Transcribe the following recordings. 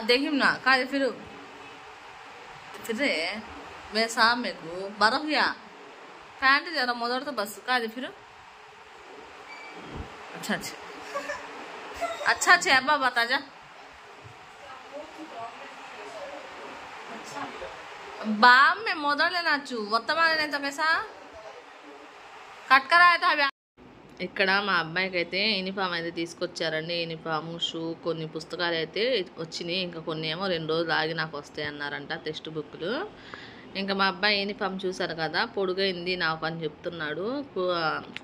देखिम ना का फिर मैं सामने को बर्फ या पैंट जरा मोदर तो बस का फिर अच्छा अच्छा अच्छा अच्छा अब्बा बता जा बाम में मोदर लेना चू वर्तमान लेने तो कैसा कट कराया था ఇక్కడ మా అబ్బాయికి అయితే యూనిఫామ్ అయితే తీసుకొచ్చారండి. యూనిఫామ్, షూ, కొన్ని పుస్తకాలు అయితే వచ్చినాయి. ఇంకా కొన్ని ఏమో 2 రోజులు ఆగి నాకు వస్తాయి అన్నారంట టెక్స్ట్ బుక్లు. ఇంకా మా అబ్బాయి యూనిఫామ్ చూసారు కదా, పొడుగైంది నాకు అని చెప్తున్నాడు.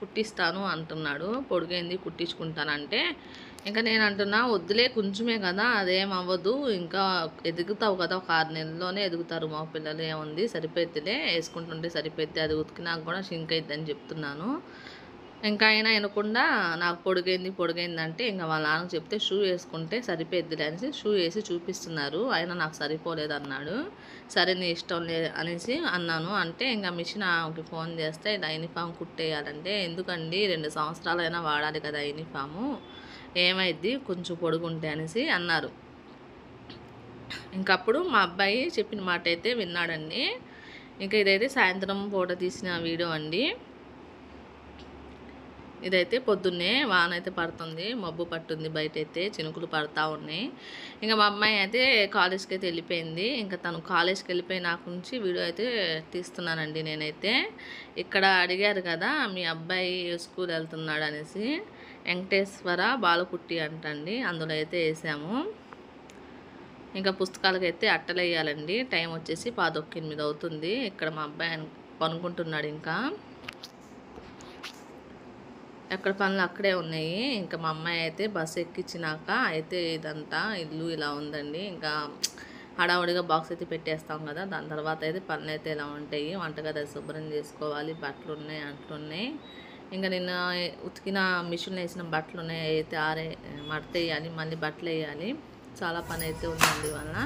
కుట్టిస్తాను అంటున్నాడు. పొడుగైంది కుట్టించుకుంటానంటే ఇంకా నేను అంటున్నా వద్దులే కొంచెమే కదా అదేం అవ్వదు, ఇంకా ఎదుగుతావు కదా, ఒక 6 నెలల్లోనే ఎదుగుతారు మా పిల్లలు, ఏముంది సరిపోద్దిలే, వేసుకుంటుంటే సరిపోద్ది, అది ఉతికినాక కూడా షింక్ అయిద్ది అని చెప్తున్నాను. ఇంకా అయినా వినకుండా నాకు పొడిగైంది అంటే ఇంకా వాళ్ళ నాన్నకు చెప్తే షూ వేసుకుంటే సరిపోద్దిలే అనేసి షూ వేసి చూపిస్తున్నారు. అయినా నాకు సరిపోలేదు అన్నాడు. సరే నీ ఇష్టం లేదు అనేసి అన్నాను. అంటే ఇంకా మిషన్ ఆమెకి ఫోన్ చేస్తే ఇలా యూనిఫామ్ కుట్టేయాలంటే ఎందుకండి 2 సంవత్సరాలైనా వాడాలి కదా యూనిఫాము, ఏమైద్ది కొంచెం పొడుగుంటే అనేసి అన్నారు. ఇంకప్పుడు మా అబ్బాయి చెప్పిన మాట అయితే విన్నాడండి. ఇంకా ఇదైతే సాయంత్రం పూట తీసిన వీడియో అండి. ఇదైతే పొద్దున్నే వాన అయితే పడుతుంది, మబ్బు పట్టుంది, బయట అయితే చినుకులు పడతా ఉన్నాయి. ఇంకా మా అమ్మాయి అయితే కాలేజ్కి అయితే వెళ్ళిపోయింది. ఇంకా తను కాలేజ్కి వెళ్ళిపోయినాక నుంచి వీడియో అయితే తీస్తున్నానండి నేనైతే. ఇక్కడ అడిగారు కదా మీ అబ్బాయి స్కూల్ వెళ్తున్నాడు అనేసి, వెంకటేశ్వర బాలకుట్టి అంటండి, అందులో అయితే వేసాము. ఇంకా పుస్తకాలకైతే అట్టలు వేయాలండి. టైం వచ్చేసి 7:08 అవుతుంది. ఇక్కడ మా అబ్బాయి పనుకుంటున్నాడు. ఇంకా ఎక్కడ పనులు అక్కడే ఉన్నాయి. ఇంకా మా అమ్మాయి అయితే బస్సు ఎక్కించినాక అయితే ఇదంతా ఇల్లు ఇలా ఉందండి. ఇంకా హడావుడిగా బాక్స్ అయితే పెట్టేస్తాం కదా, దాని తర్వాత అయితే పనులు అయితే ఇలా ఉంటాయి. వంటగది శుభ్రం చేసుకోవాలి, బట్టలు ఉన్నాయి, అంట్లు ఉన్నాయి. ఇంకా నిన్న ఉతికిన మిషన్లో వేసిన బట్టలు ఉన్నాయి, అయితే మడత వేయాలి, మళ్ళీ బట్టలు వేయాలి, చాలా పని అయితే ఉందండి వల్ల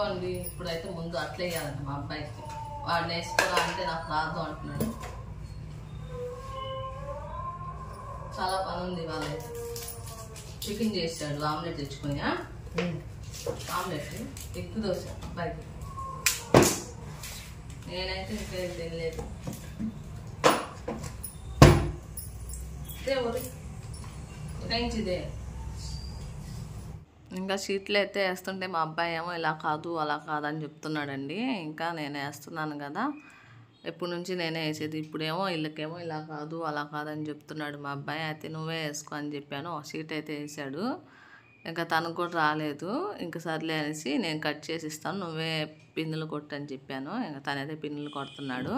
అండి. ఇప్పుడైతే ముందు అట్లా వేయాలంట మా అబ్బాయికి, వాడిని వేసుకోవాలంటే నాకు రాదు అంటున్నాడు. చాలా పని ఉంది. వాళ్ళైతే చికెన్ చేశాడు, ఆమ్లెట్ తెచ్చుకొని, ఆమ్లెట్ ఎగ్గు దోశ అబ్బాయికి. నేనైతే ఇంకా తినలేదు. ఇంకా షీట్లు అయితే వేస్తుంటే మా అబ్బాయి ఏమో ఇలా కాదు అలా కాదని చెప్తున్నాడండి. ఇంకా నేను వేస్తున్నాను కదా, ఎప్పటి నుంచి నేనే వేసేది, ఇప్పుడేమో వీళ్ళకేమో ఇలా కాదు అలా కాదని చెప్తున్నాడు మా అబ్బాయి. అయితే నువ్వే వేసుకో అని చెప్పాను. ఒక షీట్ అయితే వేసాడు. ఇంకా తనకు కూడా రాలేదు. ఇంకా సర్లే అనేసి నేను కట్ చేసి ఇస్తాను, నువ్వే పిన్నులు కొట్టని చెప్పాను. ఇంకా తనైతే పిన్నులు కొడుతున్నాడు.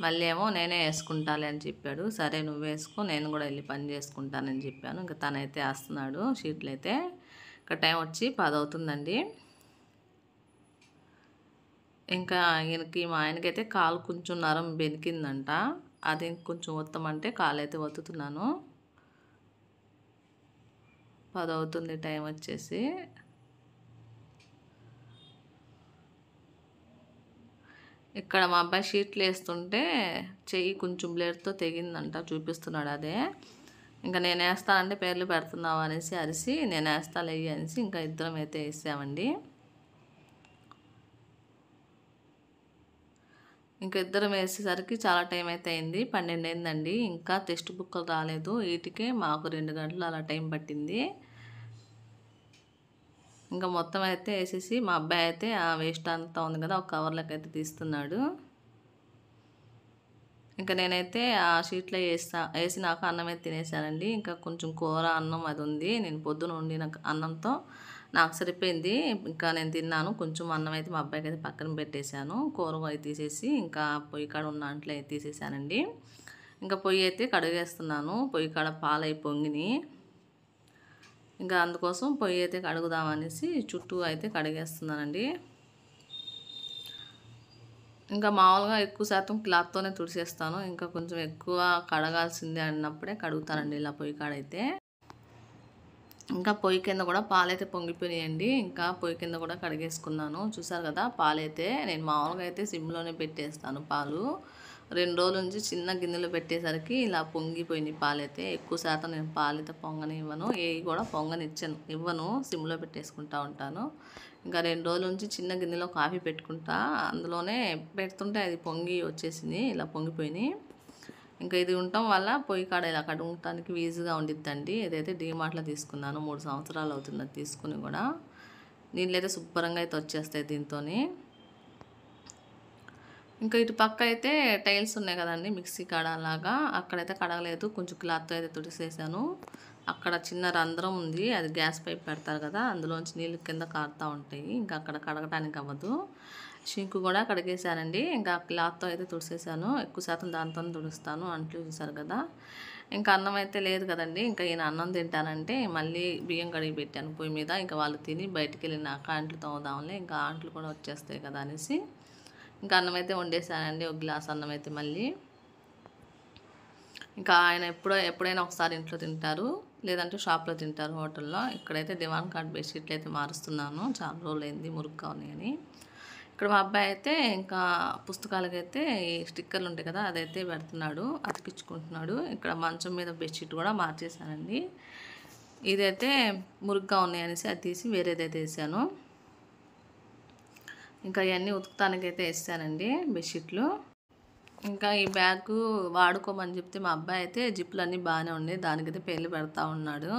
మళ్ళీ ఏమో నేనే వేసుకుంటాలే అని చెప్పాడు. సరే నువ్వు వేసుకో, నేను కూడా వెళ్ళి పని చేసుకుంటానని చెప్పాను. ఇంకా తనైతే వేస్తున్నాడు షీట్లు అయితే. ఇంకా టైం వచ్చి 10 అవుతుందండి. ఇంకా ఈయనకి మా ఆయనకైతే కాలు కొంచెం నరం బెనికిందంట, అది కొంచెం ఒత్తమంటే కాలు అయితే ఒత్తుతున్నాను. 10 అవుతుంది టైం వచ్చేసి. ఇక్కడ మా అబ్బాయి షీట్లు వేస్తుంటే చెయ్యి కొంచెం బ్లేడ్తో తెగిందంట, చూపిస్తున్నాడు అదే. ఇంకా నేను వేస్తానంటే పేర్లు పెడుతున్నావు అనేసి అరిసి నేను వేస్తాలే అనేసి ఇంకా ఇద్దరం అయితే వేసామండి. ఇంకా ఇద్దరం వేసేసరికి చాలా టైం అయితే అయింది, 12 అయిందండి. ఇంకా టెక్స్ట్ బుక్లు రాలేదు, వీటికే మాకు 2 గంటలు అలా టైం పట్టింది. ఇంకా మొత్తం అయితే వేసేసి మా అబ్బాయి అయితే ఆ వేస్ట్ అంతా ఉంది కదా ఒక కవర్లోకి అయితే తీస్తున్నాడు. ఇంకా నేనైతే ఆ షీట్లో వేసినాక అన్నం అయితే తినేసానండి. ఇంకా కొంచెం కూర అన్నం అది ఉంది, నేను పొద్దున వండిన అన్నంతో నాకు సరిపోయింది. ఇంకా నేను తిన్నాను. కొంచెం అన్నం అయితే మా అబ్బాయికి అయితే పక్కన పెట్టేశాను. కూర అయితే తీసేసి ఇంకా పొయ్యి కాడ ఉన్న అంట్లో అయితే తీసేసానండి. ఇంకా పొయ్యి అయితే కడిగేస్తున్నాను. పొయ్యి కాడ పాలై పొంగిని, ఇంకా అందుకోసం పొయ్యి అయితే కడుగుదామనేసి చుట్టూ అయితే కడిగేస్తున్నానండి. ఇంకా మామూలుగా ఎక్కువ శాతం క్లాత్తోనే తుడిచేస్తాను. ఇంకా కొంచెం ఎక్కువ కడగాల్సిందే అన్నప్పుడే కడుగుతానండి ఇలా పొయ్యి కాడైతే. ఇంకా పొయ్యి కింద కూడా పాలైతే పొంగిపోయినాయండి. ఇంకా పొయ్యి కింద కూడా కడిగేసుకున్నాను. చూసారు కదా, పాలైతే నేను మామూలుగా అయితే సిమ్లోనే పెట్టేస్తాను పాలు. 2 రోజుల నుంచి చిన్న గిన్నెలో పెట్టేసరికి ఇలా పొంగిపోయినాయి పాలైతే. ఎక్కువ శాతం నేను పాలైతే పొంగనివ్వను, ఏవి కూడా ఇవ్వను, సిమ్లో పెట్టేసుకుంటా ఉంటాను. ఇంకా 2 రోజుల నుంచి చిన్న గిన్నెలో కాఫీ పెట్టుకుంటా, అందులోనే పెడుతుంటే అది పొంగి వచ్చేసింది, ఇలా పొంగిపోయినాయి. ఇంకా ఇది ఉండటం వల్ల పొయ్యి కాడ ఇలా కడుగటానికి ఈజీగా ఉండిద్దండి. ఇదైతే డీమార్ట్లో తీసుకున్నాను, 3 సంవత్సరాలు అవుతుంది అది తీసుకుని కూడా. నీళ్ళు అయితే శుభ్రంగా అయితే వచ్చేస్తాయి దీంతో. ఇంకా ఇటు పక్క అయితే టైల్స్ ఉన్నాయి కదండి, మిక్సీ కాడ అలాగా, అక్కడైతే కడగలేదు, కొంచెం క్లాత్తో అయితే తుడిసేసాను. అక్కడ చిన్న రంధ్రం ఉంది, అది గ్యాస్ పైప్ పెడతారు కదా, అందులోంచి నీళ్ళు కింద కారుతూ ఉంటాయి, ఇంకా అక్కడ కడగటానికి అవ్వదు. షింకు కూడా కడిగేసానండి, ఇంకా క్లాత్తో అయితే తుడిసేసాను. ఎక్కువ శాతం దాంతోనే తుడుస్తాను, అంట్లు చూసారు కదా. ఇంకా అన్నం అయితే లేదు కదండి, ఇంకా ఈయన అన్నం తింటానంటే మళ్ళీ బియ్యం కడిగి పెట్టాను పొయ్యి మీద. ఇంకా వాళ్ళు తిని బయటికి వెళ్ళినాక అంట్లు తోముదాంలే, ఇంకా అంట్లు కూడా వచ్చేస్తాయి కదా అనేసి ఇంకా అన్నం అయితే వండేసానండి, ఒక గ్లాస్ అన్నం అయితే. మళ్ళీ ఇంకా ఆయన ఎప్పుడైనా ఒకసారి ఇంట్లో తింటారు, లేదంటే షాప్లో తింటారు, హోటల్లో. ఇక్కడైతే దివాన్ కాట్ బెడ్షీట్లు అయితే మారుస్తున్నాను, చాలా రోజులు అయింది మురుగ్గా ఉన్నాయని. ఇక్కడ మా అబ్బాయి అయితే ఇంకా పుస్తకాలకైతే ఈ స్టిక్కర్లు ఉంటాయి కదా, అదైతే పెడుతున్నాడు, అతికించుకుంటున్నాడు. ఇక్కడ మంచం మీద బెడ్షీట్ కూడా మార్చేసానండి. ఇదైతే మురుగ్గా ఉన్నాయనేసి అది తీసి వేరేదైతే వేసాను. ఇంకా ఇవన్నీ ఉతుకుతానికైతే వేసానండి బెడ్షీట్లు. ఇంకా ఈ బ్యాగ్ వాడుకోమని చెప్తే మా అబ్బాయి అయితే జిప్పులు అన్నీ బాగానే ఉన్నాయి, దానికైతే పేర్లు పెడతా ఉన్నాడు.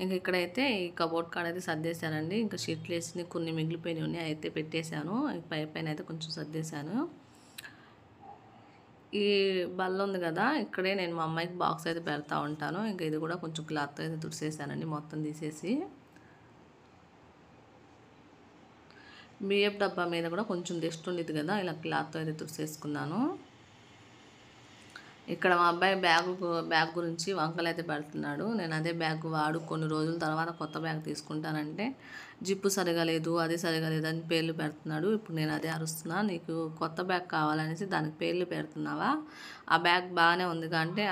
ఇంకా ఇక్కడైతే ఈ కబోర్డ్ కాడ అయితే సర్దేశానండి. ఇంకా షీట్లు వేసి కొన్ని మిగిలిపోయినవి ఉన్నాయి, అయితే పెట్టేశాను. పైన అయితే కొంచెం సర్దేశాను. ఈ బల్ల ఉంది కదా, ఇక్కడే నేను మా అమ్మాయికి బాక్స్ అయితే పెడతా ఉంటాను. ఇంకా ఇది కూడా కొంచెం క్లాత్తో అయితే తుడిసేసానండి, మొత్తం తీసేసి. బియ్యపు డబ్బా మీద కూడా కొంచెం డస్ట్ ఉండేది కదా, ఇలా క్లాత్తో అయితే తుడిసేసుకున్నాను. ఇక్కడ మా అబ్బాయి బ్యాగ్ గురించి వంకలు అయితే పెడుతున్నాడు. నేను అదే బ్యాగ్ వాడు కొన్ని రోజుల తర్వాత కొత్త బ్యాగ్ తీసుకుంటానంటే జిప్పు సరిగా లేదు, అది సరిగా లేదు అని పేర్లు పెడుతున్నాడు. ఇప్పుడు నేను అదే అరుస్తున్నా, నీకు కొత్త బ్యాగ్ కావాలనేసి దానికి పేర్లు పెడుతున్నావా, ఆ బ్యాగ్ బాగానే ఉంది అంటే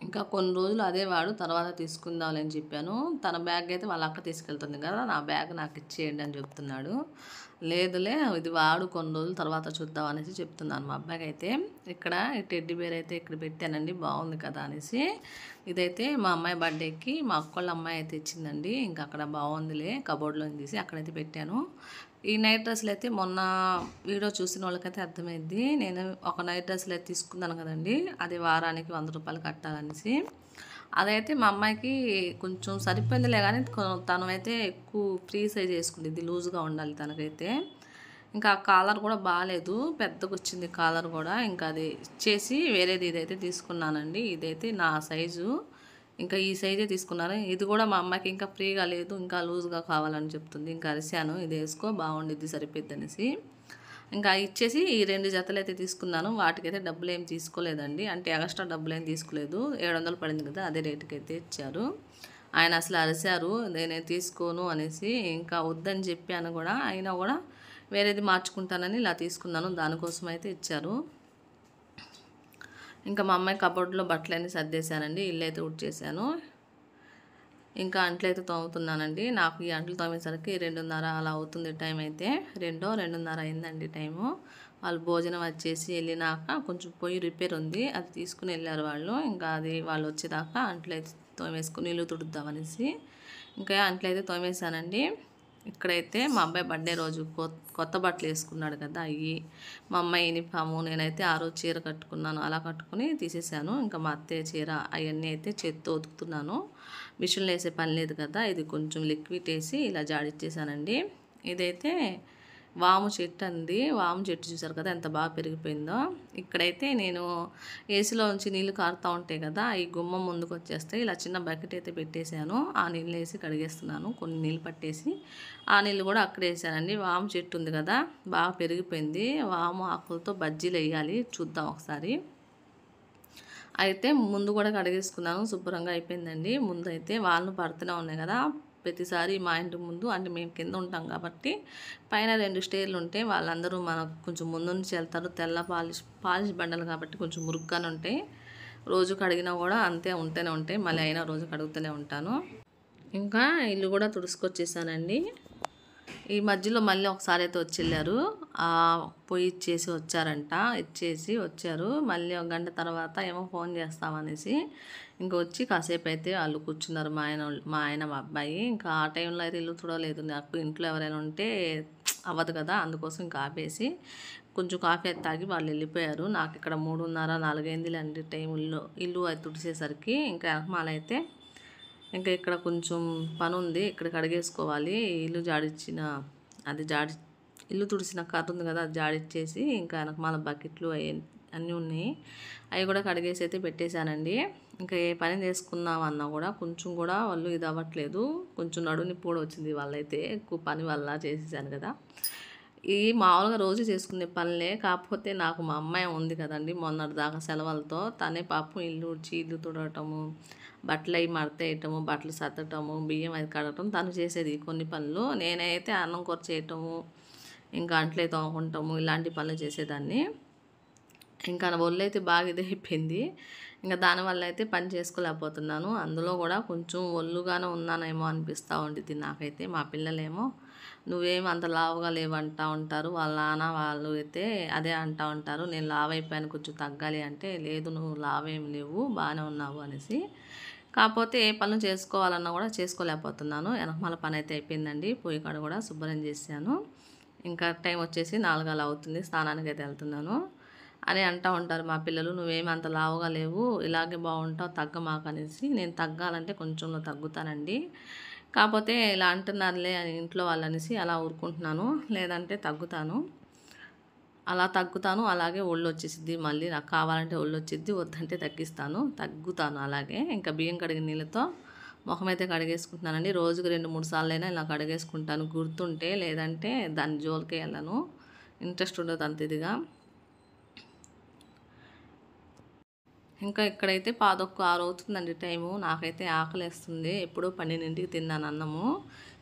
ఇంకా కొన్ని రోజులు అదే వాడు, తర్వాత తీసుకుందామని అని చెప్పాను. తన బ్యాగ్ అయితే వాళ్ళ అక్క తీసుకెళ్తుంది కదా, నా బ్యాగ్ నాకు ఇచ్చేయండి అని చెప్తున్నాడు. లేదులే, ఇది వాడు కొన్ని రోజుల తర్వాత చూద్దాం అనేసి చెప్తున్నాను మా అబ్బాయికి అయితే. ఇక్కడ ఈ టెడ్డీ బేర్ అయితే ఇక్కడ పెట్టానండి, బాగుంది కదా అనేసి. ఇదైతే మా అమ్మాయి బర్త్డేకి మా అక్కోళ్ళ అమ్మాయి అయితే ఇచ్చిందండి. ఇంకా అక్కడ బాగుందిలే, కబోర్డ్లో తీసి అక్కడైతే పెట్టాను. ఈ నైట్ డ్రెస్సులు అయితే మొన్న వీడియో చూసిన వాళ్ళకైతే అర్థమైంది. నేను ఒక నైట్ డ్రెస్సులు అయితే తీసుకున్నాను కదండి, అది వారానికి 100 రూపాయలు కట్టాలనేసి. అదైతే మా అమ్మాయికి కొంచెం సరిపోయిందిలే, కానీ తనైతే ఎక్కువ ఫ్రీ సైజ్ వేసుకుంది, ఇది లూజ్గా ఉండాలి తనకైతే. ఇంకా ఆ కాలర్ కూడా బాగాలేదు, పెద్దగా వచ్చింది కాలర్ కూడా. ఇంకా అది ఇచ్చేసి వేరేది ఇదైతే తీసుకున్నానండి. ఇదైతే నా సైజు, ఇంకా ఈ సైజే తీసుకున్నాను. ఇది కూడా మా అమ్మాయికి ఇంకా ఫ్రీగా లేదు, ఇంకా లూజ్గా కావాలని చెప్తుంది. ఇంకా అరిశాను, ఇది వేసుకో బాగుండిద్ది సరిపోద్ది అనేసి. ఇంకా ఇచ్చేసి ఈ 2 జతలు అయితే తీసుకున్నాను. వాటికైతే డబ్బులు ఏం తీసుకోలేదండి, అంటే ఎక్స్ట్రా డబ్బులు ఏం తీసుకోలేదు. 700 పడింది కదా, అదే రేటుకి అయితే ఇచ్చారు. ఆయన అసలు అరిశారు, నేనే తీసుకోను అనేసి. ఇంకా వద్దని చెప్పాను కూడా, అయినా కూడా వేరేది మార్చుకుంటానని ఇలా తీసుకున్నాను, దానికోసం అయితే ఇచ్చారు. ఇంకా మా అమ్మాయి కబోర్డ్లో బట్టలన్నీ సర్దేశానండి, ఇల్లు అయితే ఉడ్చేసాను. ఇంకా అంట్లు అయితే తోముతున్నానండి. నాకు ఈ అంట్లు తోమేసరికి 2:30 అలా అవుతుంది టైం అయితే. 2:30 అయిందండి టైము. వాళ్ళు భోజనం వచ్చేసి వెళ్ళినాక కొంచెం పొయ్యి రిపేర్ ఉంది, అది తీసుకుని వెళ్ళారు వాళ్ళు. ఇంకా అది వాళ్ళు వచ్చేదాకా అంట్లు అయితే తోమేసుకుని ఇల్లు తుడుద్దామనేసి ఇంకా అంట్లు అయితే తోమేశానండి. ఇక్కడైతే మా అబ్బాయి బర్త్డే రోజు కొత్త బట్టలు వేసుకున్నాడు కదా, అవి మా అమ్మాయి యూనిఫాము, నేనైతే ఆ రోజు చీర కట్టుకున్నాను, అలా కట్టుకుని తీసేసాను. ఇంకా మా అత్తయ్య చీర అవన్నీ అయితే చేత్తో ఉతుకుతున్నాను, మిషన్లో వేసే పని లేదు కదా. ఇది కొంచెం లిక్విడ్ వేసి ఇలా జాడిచ్చేసానండి. ఇదైతే వాము చెట్టు అండి, వాము చెట్టు చూసారు కదా ఎంత బాగా పెరిగిపోయిందో. ఇక్కడైతే నేను ఏసీలో నుంచి నీళ్ళు కారుతూ ఉంటాయి కదా, ఈ గుమ్మం ముందుకు వచ్చేస్తాయి. ఇలా చిన్న బకెట్ అయితే పెట్టేశాను, ఆ నీళ్ళు వేసి కడిగేస్తున్నాను. కొన్ని నీళ్ళు పట్టేసి ఆ నీళ్ళు కూడా అక్కడ వేసానండి. వాము చెట్టు ఉంది కదా, బాగా పెరిగిపోయింది. వాము ఆకులతో బజ్జీలు వేయాలి, చూద్దాం ఒకసారి. అయితే ముందు కూడా కడిగేసుకున్నాను, శుభ్రంగా అయిపోయిందండి. ముందు అయితే వాళ్ళు పడుతూనే ఉన్నాయి కదా ప్రతిసారి మా ఇంటి ముందు, అంటే మేము కింద ఉంటాం కాబట్టి పైన 2 స్టేర్లు ఉంటాయి. వాళ్ళందరూ మనకు కొంచెం ముందు నుంచి వెళ్తారు, తెల్ల పాలిష్ బండలు కాబట్టి కొంచెం మురుగ్గానే ఉంటాయి. రోజు కడిగినా కూడా అంతే ఉంటూనే ఉంటాయి, మళ్ళీ అయినా రోజు కడుగుతూనే ఉంటాను. ఇంకా ఇల్లు కూడా తుడుచుకొచ్చేసానండి. ఈ మధ్యలో మళ్ళీ ఒకసారి అయితే వచ్చి వెళ్ళారు, పోయి ఇచ్చేసి వచ్చారంట. ఇచ్చేసి వచ్చారు. మళ్ళీ 1 గంట తర్వాత ఏమో ఫోన్ చేస్తామనేసి ఇంకా వచ్చి కాసేపు అయితే వాళ్ళు కూర్చున్నారు మా ఆయన మా అబ్బాయి. ఇంకా ఆ టైంలో అయితే ఇల్లు చూడలేదు. నాకు ఇంట్లో ఎవరైనా ఉంటే అవ్వదు కదా, అందుకోసం ఇంకా ఆపేసి కొంచెం కాఫీ అయితే తాగి వాళ్ళు వెళ్ళిపోయారు. నాకు ఇక్కడ 3:30 4 అయిందిలేండి టైం ఇల్లు అది తుడిచేసరికి. ఇంకా మాలైతే ఇంకా ఇక్కడ కొంచెం పని ఉంది, ఇక్కడ కడిగేసుకోవాలి. ఇల్లు జాడిచ్చిన ఇల్లు తుడిచిన కర్ర ఉంది కదా, అది జాడిచ్చేసి ఇంకా వెనకమాల బకెట్లు అన్నీ ఉన్నాయి, అవి కూడా కడిగేసి అయితే పెట్టేశానండి. ఇంకా ఏ పని చేసుకుందామన్నా కూడా కొంచెం కూడా వాళ్ళు ఇది అవ్వట్లేదు. కొంచెం నడుని కూడా వచ్చింది వాళ్ళైతే, ఎక్కువ పని వల్ల చేసేసాను కదా. ఈ మామూలుగా రోజు చేసుకునే పనులే, కాకపోతే నాకు మా అమ్మాయి ఉంది కదండి మొన్నటి దాకా సెలవులతో, తనే పాపం ఇల్లు ఉడ్చి ఇల్లు తుడవటము, బట్టలు అవి మడతేయటము, బట్టలు సర్దటము, బియ్యం అది కడగటం తను చేసేది కొన్ని పనులు. నేనైతే అన్నం కూర చేయటము, ఇంకా అంట్లే తోముకుంటాము, ఇలాంటి పనులు చేసేదాన్ని. ఇంకా నా ఒళ్ళు అయితే బాగా ఇదైపోయింది. ఇంకా దానివల్ల అయితే పని చేసుకోలేకపోతున్నాను. అందులో కూడా కొంచెం ఒళ్ళుగానే ఉన్నానేమో అనిపిస్తూ ఉండిద్ది నాకైతే. మా పిల్లలేమో నువ్వేమో అంత లావుగా లేవంటా ఉంటారు, వాళ్ళ నాన్న వాళ్ళు అయితే అదే అంటూ ఉంటారు. నేను లావు అయిపోయాను, కొంచెం తగ్గాలి అంటే, లేదు నువ్వు లావేం లేవు, బాగానే ఉన్నావు అనేసి. కాకపోతే ఏ పనులు చేసుకోవాలన్నా కూడా చేసుకోలేకపోతున్నాను. వెనకమాల పని అయితే అయిపోయిందండి. పొయ్యి కాడ కూడా శుభ్రం చేశాను. ఇంకా టైం వచ్చేసి 4 అలా అవుతుంది, స్నానానికి అయితే వెళ్తున్నాను అని అంటూ ఉంటారు మా పిల్లలు. నువ్వేమి అంత లావుగా లేవు, ఇలాగే బాగుంటావు, తగ్గమాకు అనేసి. నేను తగ్గాలంటే కొంచెంలో తగ్గుతానండి, కాకపోతే ఇలా అంటున్నారులే అని ఇంట్లో వాళ్ళు అనేసి అలా ఊరుకుంటున్నాను. లేదంటే తగ్గుతాను, అలా తగ్గుతాను. అలాగే ఒళ్ళు వచ్చేసిద్ది, మళ్ళీ నాకు కావాలంటే ఒళ్ళు వచ్చిద్ది, వద్దంటే తగ్గుతాను అలాగే. ఇంకా బియ్యం కడిగిన నీళ్ళతో ముఖం అయితే కడిగేసుకుంటున్నానండి. రోజుకు 2-3 సార్లు అయినా ఇలా కడిగేసుకుంటాను గుర్తుంటే, లేదంటే దాని జోలికి వెళ్ళను, ఇంట్రెస్ట్ ఉండదు అంత ఇదిగా. ఇంకా ఇక్కడైతే 5:06 అవుతుందండి టైము. నాకైతే ఆకలేస్తుంది. ఎప్పుడో 12ంటికి తిన్నాను అన్నము,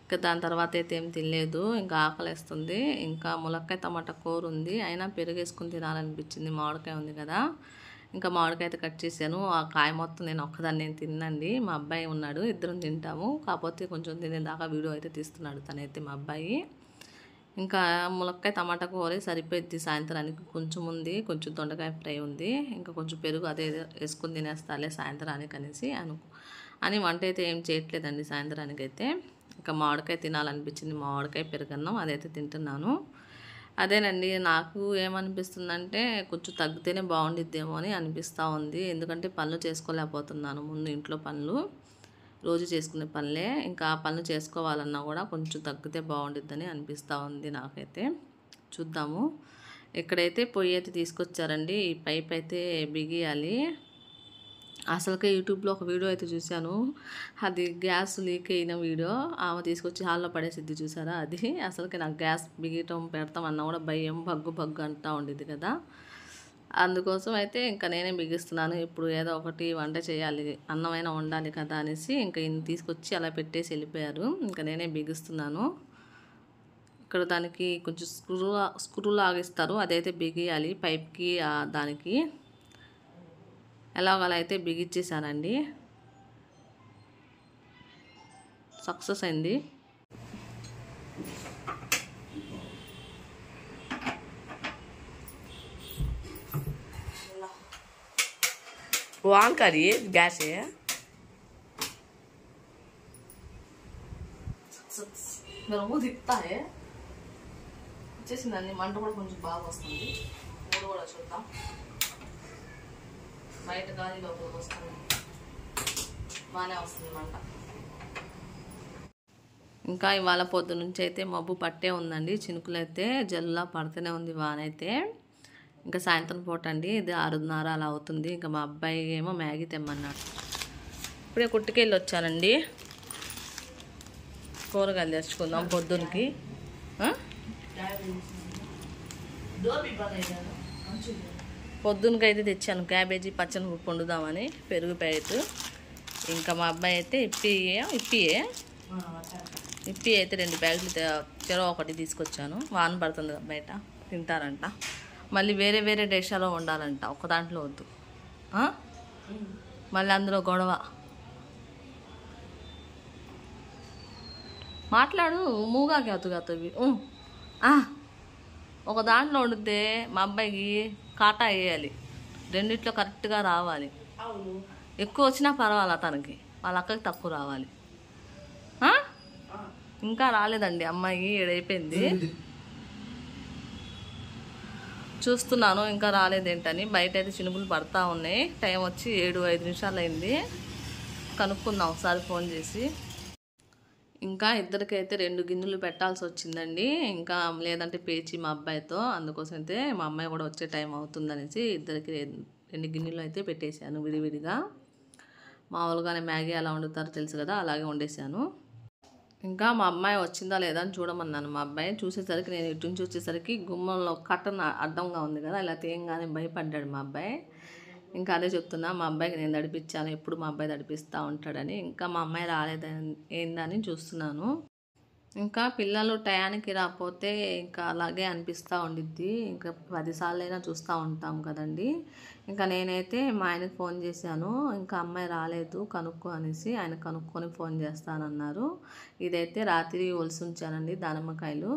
ఇంకా దాని తర్వాత అయితే ఏం తినలేదు. ఇంకా ఆకలేస్తుంది. ఇంకా ములక్కాయ టమాటా కూర ఉంది, అయినా పెరుగేసుకుని తినాలనిపించింది, మామిడికాయ ఉంది కదా. ఇంకా మామిడికాయ అయితే కట్ చేశాను. ఆ కాయ మొత్తం నేను ఒక్కదాన్ని నేను తిన్నండి, మా అబ్బాయి ఉన్నాడు, ఇద్దరం తింటాము. కాకపోతే కొంచెం తినేదాకా వీడియో అయితే తీస్తున్నాడు తనైతే మా అబ్బాయి. ఇంకా ములక్కాయ టమాటా కూర సరిపోద్ది సాయంత్రానికి. కొంచెం ఉంది, కొంచెం దొండకాయ ఫ్రై ఉంది, ఇంకా కొంచెం పెరుగు అదే వేసుకుని తినేస్తాలే సాయంత్రానికి అనేసి అని వంట అయితే ఏం చేయట్లేదండి సాయంత్రానికి అయితే. ఇంకా మామిడికాయ తినాలనిపించింది, మామిడికాయ పెరుగన్నం అదైతే తింటున్నాను. అదేనండి, నాకు ఏమనిపిస్తుందంటే కొంచెం తగ్గితేనే బాగుండిద్దేమో అని అనిపిస్తూ ఉంది. ఎందుకంటే పనులు చేసుకోలేకపోతున్నాను, ముందు ఇంట్లో పనులు రోజు చేసుకునే పనులే. ఇంకా ఆ పనులు చేసుకోవాలన్నా కూడా కొంచెం తగ్గితే బాగుండిద్దని అనిపిస్తూ ఉంది నాకైతే. చూద్దాము. ఇక్కడైతే పొయ్యి అయితే తీసుకొచ్చారండి, ఈ పైప్ అయితే బిగియాలి. అసలుకే యూట్యూబ్లో ఒక వీడియో అయితే చూశాను, అది గ్యాస్ లీక్ అయిన వీడియో. ఆమె తీసుకొచ్చి హాల్లో పడేసిద్ది చూసారా, అది. అసలుకే నాకు గ్యాస్ బిగియటం పెడతామన్నా కూడా భయం, బగ్గు అంటూ ఉండిద్ది కదా. అందుకోసం అయితే ఇంకా నేనే బిగిస్తున్నాను. ఇప్పుడు ఏదో ఒకటి వంట చేయాలి, అన్నమైనా వండాలి కదా అనేసి ఇంకా ఈయన తీసుకొచ్చి అలా పెట్టేసి వెళ్ళిపోయారు. ఇంకా నేనే బిగిస్తున్నాను. ఇక్కడ దానికి కొంచెం స్క్రూ లాగిస్తారు, అదైతే బిగియాలి పైప్కి, దానికి ఎలాగోలా అయితే బిగిచ్చేసానండి. సక్సెస్ అయింది. वो ऑन करिए, गैस है। मेरा मुँह दिखता है, వచ్చేసిందండి. మంట కూడా కొంచెం బాగా వస్తుంది. మూడు కూడా చూద్దాం, బయట గాలి లోపలికి వస్తుంది, బాగానే వస్తుంది మంట. ఇంకా ఇవాళ పొద్దు నుంచి అయితే మబ్బు పట్టే ఉందండి, చినుకులు అయితే జల్లులా పడుతూనే ఉంది వానైతే. ఇంకా సాయంత్రం పూట అండి, ఇది 6:30 అలా అవుతుంది. ఇంకా మా అబ్బాయి ఏమో మ్యాగీ తెమ్మన్నాడు. ఇప్పుడే కుట్టుకెళ్ళి వచ్చానండి, కూరగాయలు తెచ్చుకుందాం పొద్దున్నకి. పొద్దున్నకి అయితే తెచ్చాను క్యాబేజీ పచ్చని వండుదామని, పెరుగు ప్యాకెట్. ఇంకా మా అబ్బాయి అయితే ఇప్పి అయితే 2 ప్యాకెట్లు చెరవ ఒకటి తీసుకొచ్చాను. వాన పడుతుంది బయట, తింటారంట. మళ్ళీ వేరే వేరే డేషాలో వండాలంట, ఒక దాంట్లో వద్దు. మళ్ళీ అందులో గొడవ. మాట్లాడు, మూగాకి అవుతుంది. ఒక దాంట్లో వండితే మా అబ్బాయికి కాటా వేయాలి, రెండిట్లో కరెక్ట్గా రావాలి. ఎక్కువ వచ్చినా పర్వాలా, తనకి వాళ్ళ అక్కకి తక్కువ రావాలి. ఇంకా రాలేదండి అమ్మాయి, ఏడైపోయింది. చూస్తున్నాను ఇంకా రాలేదేంటని. బయట అయితే చినుకులు పడతా ఉన్నాయి. టైం వచ్చి 7-5 అయింది. కనుక్కుందాం ఒకసారి ఫోన్ చేసి. ఇంకా ఇద్దరికైతే 2 గిన్నెలు పెట్టాల్సి వచ్చిందండి. ఇంకా లేదంటే పేచి మా అబ్బాయితో, అందుకోసం అయితే మా అమ్మాయి కూడా వచ్చే టైం అవుతుందనేసి ఇద్దరికి 2 గిన్నెలు అయితే పెట్టేశాను విడివిడిగా. మామూలుగానే మ్యాగీ ఎలా వండుతారో తెలుసు కదా, అలాగే వండేశాను. ఇంకా మా అమ్మాయి వచ్చిందా లేదా అని చూడమన్నాను. మా అబ్బాయి చూసేసరికి, నేను ఇటు నుంచి వచ్చేసరికి గుమ్మంలో కట్టన్ అడ్డంగా ఉంది కదా, ఇలా తేయంగానే భయపడ్డాడు మా అబ్బాయి. ఇంకా అదే చెప్తున్నా, మా అబ్బాయికి నేను తడిపించాను, ఎప్పుడు మా అబ్బాయి తడిపిస్తూ ఉంటాడని. ఇంకా మా అమ్మాయి రాలేదని ఏందని చూస్తున్నాను. ఇంకా పిల్లలు టయానికి రాకపోతే ఇంకా అలాగే అనిపిస్తూ ఉండిద్ది. ఇంకా 10 సార్లైనా చూస్తూ ఉంటాం కదండి. ఇంకా నేనైతే మా ఆయనకు ఫోన్ చేశాను, ఇంకా అమ్మాయి రాలేదు కనుక్కో అనేసి. ఆయన కనుక్కొని ఫోన్ చేస్తానన్నారు. ఇదైతే రాత్రి ఒలిసి ఉంచానండి దానిమ్మకాయలు,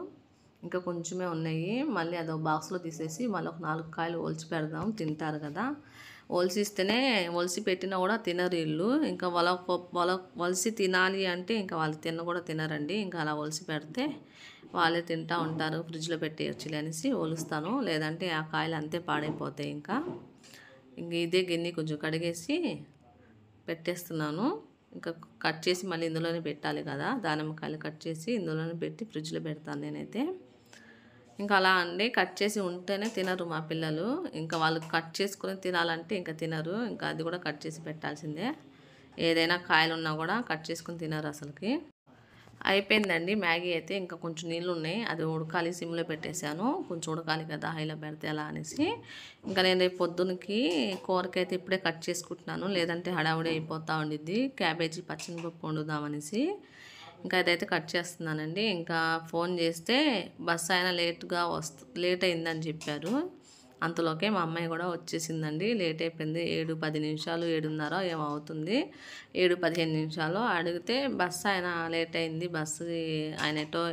ఇంకా కొంచెమే ఉన్నాయి. మళ్ళీ అదో బాక్స్లో తీసేసి మళ్ళీ ఒక 4 కాయలు ఒలిచి పెడదాం, తింటారు కదా. ఒలిసిస్తేనే, ఒలిసి పెట్టినా కూడా తినరు వీళ్ళు. ఇంకా ఒలిసి తినాలి అంటే ఇంకా వాళ్ళు కూడా తినరండి. ఇంకా అలా ఒలిసి పెడితే వాళ్ళే తింటూ ఉంటారు. ఫ్రిడ్జ్లో పెట్టేయచ్చులే అనేసి ఒలుస్తాను, లేదంటే ఆ కాయలు అంతే పాడైపోతాయి. ఇంకా ఇదే గిన్నె కొంచెం కడిగేసి పెట్టేస్తున్నాను. ఇంకా కట్ చేసి మళ్ళీ ఇందులోనే పెట్టాలి కదా, దానిమ్మకాయలు కట్ చేసి ఇందులోనే పెట్టి ఫ్రిడ్జ్లో పెడతాను నేనైతే. ఇంకా అలా అండి, కట్ చేసి ఉంటేనే తినరు మా పిల్లలు. ఇంకా వాళ్ళు కట్ చేసుకుని తినాలంటే ఇంకా తినరు. ఇంకా అది కూడా కట్ చేసి పెట్టాల్సిందే. ఏదైనా కాయలు ఉన్నా కూడా కట్ చేసుకుని తినరు అసలుకి. అయిపోయిందండి మ్యాగీ అయితే. ఇంకా కొంచెం నీళ్ళు ఉన్నాయి, అది ఉడకాలి. సిమ్లో పెట్టేశాను, కొంచెం ఉడకాలి కదా హైలో పెడితే అలా అనేసి. ఇంకా నేను రేపు పొద్దునకి కూరకైతే ఇప్పుడే కట్ చేసుకుంటున్నాను, లేదంటే హడావుడి అయిపోతూ ఉండిద్ది. క్యాబేజీ పచ్చిమిరపప్పు వండుదామనేసి ఇంకా అదైతే కట్ చేస్తున్నానండి. ఇంకా ఫోన్ చేస్తే బస్సు అయినా లేట్ అయిందని చెప్పారు. అంతలోకే మా అమ్మాయి కూడా వచ్చేసిందండి. లేట్ అయిపోయింది, 7-10 నిమిషాలు, 7:30 ఏమో అవుతుంది. 7-15 అడిగితే బస్సు ఆయన లేట్ అయింది, బస్సు ఆయన ఎటో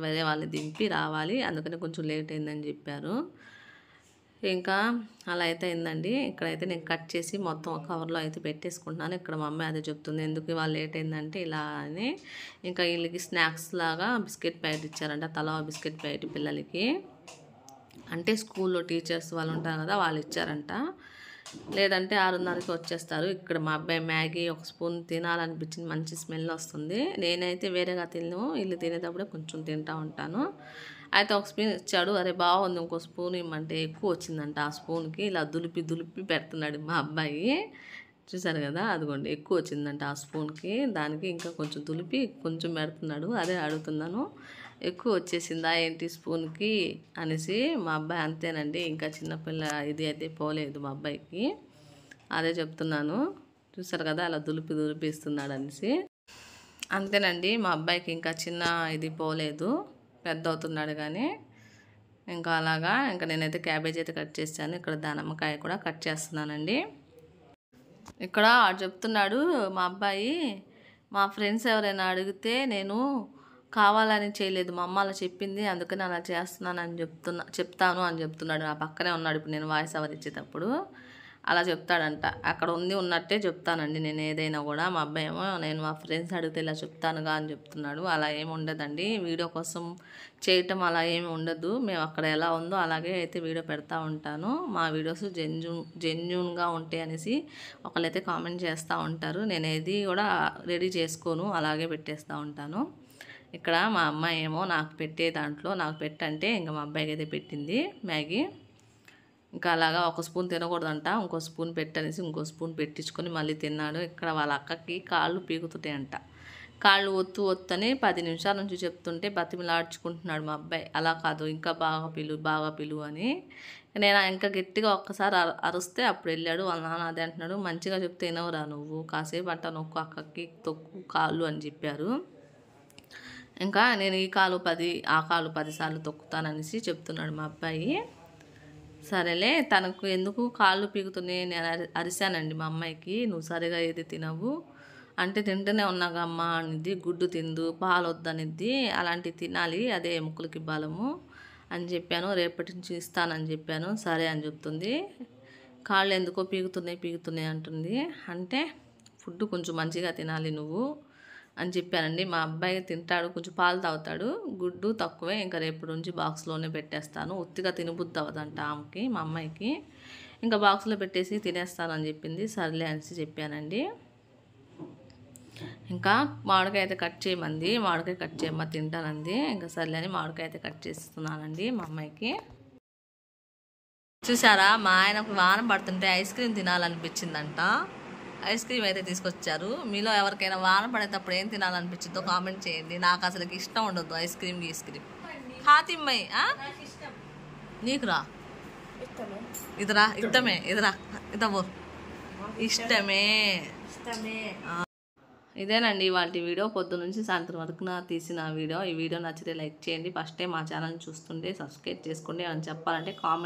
వేరే వాళ్ళు దింపి రావాలి, అందుకని కొంచెం లేట్ అయిందని చెప్పారు. ఇంకా అలా అయితే అయిందండి. ఇక్కడైతే నేను కట్ చేసి మొత్తం కవర్లో అయితే పెట్టేసుకుంటున్నాను. ఇక్కడ మా అమ్మాయి అదే చెప్తుంది, ఎందుకు ఇవాళ లేట్ అయిందంటే ఇలా అని. ఇంకా వీళ్ళకి స్నాక్స్ లాగా బిస్కెట్ ప్యాకెట్ ఇచ్చారంట, తలా బిస్కెట్ ప్యాకెట్ పిల్లలకి. అంటే స్కూల్లో టీచర్స్ వాళ్ళు ఉంటారు కదా, వాళ్ళు ఇచ్చారంట. లేదంటే 6:30కి వచ్చేస్తారు. ఇక్కడ మా అబ్బాయి మ్యాగీ ఒక స్పూన్ తినాలనిపించింది, మంచి స్మెల్ వస్తుంది. నేనైతే వేరేగా తినను, వీళ్ళు తినేటప్పుడే కొంచెం తింటూ ఉంటాను. అయితే ఒక స్పూన్ ఇచ్చాడు, అరే బాగుంది ఇంకో స్పూన్ ఇమ్మంటే ఎక్కువ వచ్చిందంట ఆ స్పూన్కి. ఇలా దులిపి పెడుతున్నాడు మా అబ్బాయి. చూసారు కదా, అదిగోండి ఎక్కువ వచ్చిందంట ఆ స్పూన్కి. దానికి ఇంకా కొంచెం దులిపి కొంచెం పెడుతున్నాడు. అదే అడుగుతున్నాను, ఎక్కువ వచ్చేసిందా ఏంటి స్పూన్కి అనేసి. మా అబ్బాయి అంతేనండి, ఇంకా చిన్నపిల్ల ఇది అయితే పోలేదు మా అబ్బాయికి. అదే చెప్తున్నాను, చూసారు కదా అలా దులిపి ఇస్తున్నాడు అనేసి. అంతేనండి, మా అబ్బాయికి ఇంకా చిన్న ఇది పోలేదు, పెద్ద అవుతున్నాడు కానీ. ఇంకా అలాగా ఇంకా నేనైతే క్యాబేజ్ అయితే కట్ చేశాను. ఇక్కడ దానిమ్మకాయ కూడా కట్ చేస్తున్నానండి. ఇక్కడ చెప్తున్నాడు మా అబ్బాయి, మా ఫ్రెండ్స్ ఎవరైనా అడిగితే నేను కావాలని చేయలేదు, మా అమ్మ అలా చెప్పింది అందుకని అలా చేస్తున్నానని చెప్తాను అని చెప్తున్నాడు. నా పక్కనే ఉన్నాడు ఇప్పుడు నేను వాయిస్ ఓవర్ ఇచ్చేటప్పుడు. అలా చెప్తాడంట, అక్కడ ఉన్నట్టే చెప్తానండి నేను ఏదైనా కూడా. మా అబ్బాయి ఏమో నేను మా ఫ్రెండ్స్ అడిగితే ఇలా చెప్తానుగా అని చెప్తున్నాడు. అలా ఏమి ఉండదండి, వీడియో కోసం చేయటం అలా ఏమి ఉండదు. మేము అక్కడ ఎలా ఉందో అలాగే అయితే వీడియో పెడతా ఉంటాను. మా వీడియోస్ జెన్యూన్గా ఉంటాయి అనేసి ఒకళ్ళైతే కామెంట్ చేస్తూ ఉంటారు. నేను ఏది కూడా రెడీ చేసుకోను, అలాగే పెట్టేస్తూ ఉంటాను. ఇక్కడ మా అమ్మాయి ఏమో నాకు పెట్టే దాంట్లో నాకు పెట్టంటే ఇంకా మా అబ్బాయికి అయితే పెట్టింది మ్యాగీ. ఇంకా అలాగా ఒక స్పూన్ తినకూడదంట, ఇంకో స్పూన్ పెట్టనేసి ఇంకో స్పూన్ పెట్టించుకొని మళ్ళీ తిన్నాడు. ఇక్కడ వాళ్ళ అక్కకి కాళ్ళు పీకుతుంటాయంట, కాళ్ళు ఒత్తు అని 10 నిమిషాల నుంచి చెప్తుంటే బతిమిలాడ్చుకుంటున్నాడు మా అబ్బాయి. అలా కాదు, ఇంకా బాగా పిలువు అని. నేను ఇంకా గట్టిగా ఒక్కసారి అరుస్తే అప్పుడు వెళ్ళాడు. వాళ్ళ నాన్న అదే అంటున్నాడు, మంచిగా చెప్తే వినవురా నువ్వు, కాసేపు అంట నొక్కు అక్కకి తొక్కు కాళ్ళు అని చెప్పారు. ఇంకా నేను ఈ కాలు 10 ఆ కాలు 10 సార్లు తొక్కుతాననేసి చెప్తున్నాడు మా అబ్బాయి. సరేలే, తనకు ఎందుకు కాళ్ళు పీకుతున్నాయి నేను అరిశానండి మా అమ్మాయికి, నువ్వు సరిగా ఏది తినవు అంటే తింటూనే ఉన్నాగమ్మా అనిద్ది. గుడ్డు తిందు, పాలు వద్దనిద్ది, అలాంటివి తినాలి అదే ఎముకలకి బలము అని చెప్పాను. రేపటి నుంచి ఇస్తానని చెప్పాను. సరే అని చెప్తుంది. కాళ్ళు ఎందుకో పీగుతున్నాయి అంటుంది. అంటే ఫుడ్ కొంచెం మంచిగా తినాలి నువ్వు అని చెప్పానండి. మా అబ్బాయి తింటాడు, కొంచెం పాలు తాగుతాడు, గుడ్డు తక్కువే. ఇంకా రేపటి నుంచి బాక్స్లోనే పెట్టేస్తాను. ఉత్తిగా తినబుద్ధి అవ్వదంట ఆమెకి, మా అమ్మాయికి. ఇంకా బాక్స్లో పెట్టేసి తినేస్తానని చెప్పింది. సర్లే అనేసి చెప్పానండి. ఇంకా మామిడికాయ అయితే కట్ చేయమంది. మామిడికాయ కట్ చేయమ్మా తింటానంది. ఇంకా సర్లే అని మామిడికాయ అయితే కట్ చేస్తున్నానండి మా అమ్మాయికి. చూసారా, మా ఆయనకు వాన పడుతుంటే ఐస్ క్రీమ్ తినాలనిపించిందంట. ఐస్ క్రీమ్ అయితే తీసుకొచ్చారు. మీలో ఎవరికైనా వాన పడేటప్పుడు ఏం తినాలనిపించిందో కామెంట్ చేయండి. నాకు అసలు ఇష్టం ఉండదు ఐస్ క్రీమ్. హాతిమ్మయ్యి నీకురా ఇదరా ఇష్టమే ఇదవో ఇష్టమే. ఇదేనండి వాళ్ళ వీడియో. పొద్దు నుంచి సాయంత్రం వరకు తీసిన వీడియో. ఈ వీడియో నచ్చితే లైక్ చేయండి. ఫస్ట్ టైం మా ఛానల్ చూస్తుంటే సబ్స్క్రైబ్ చేసుకోండి. అని చెప్పాలంటే కామెంట్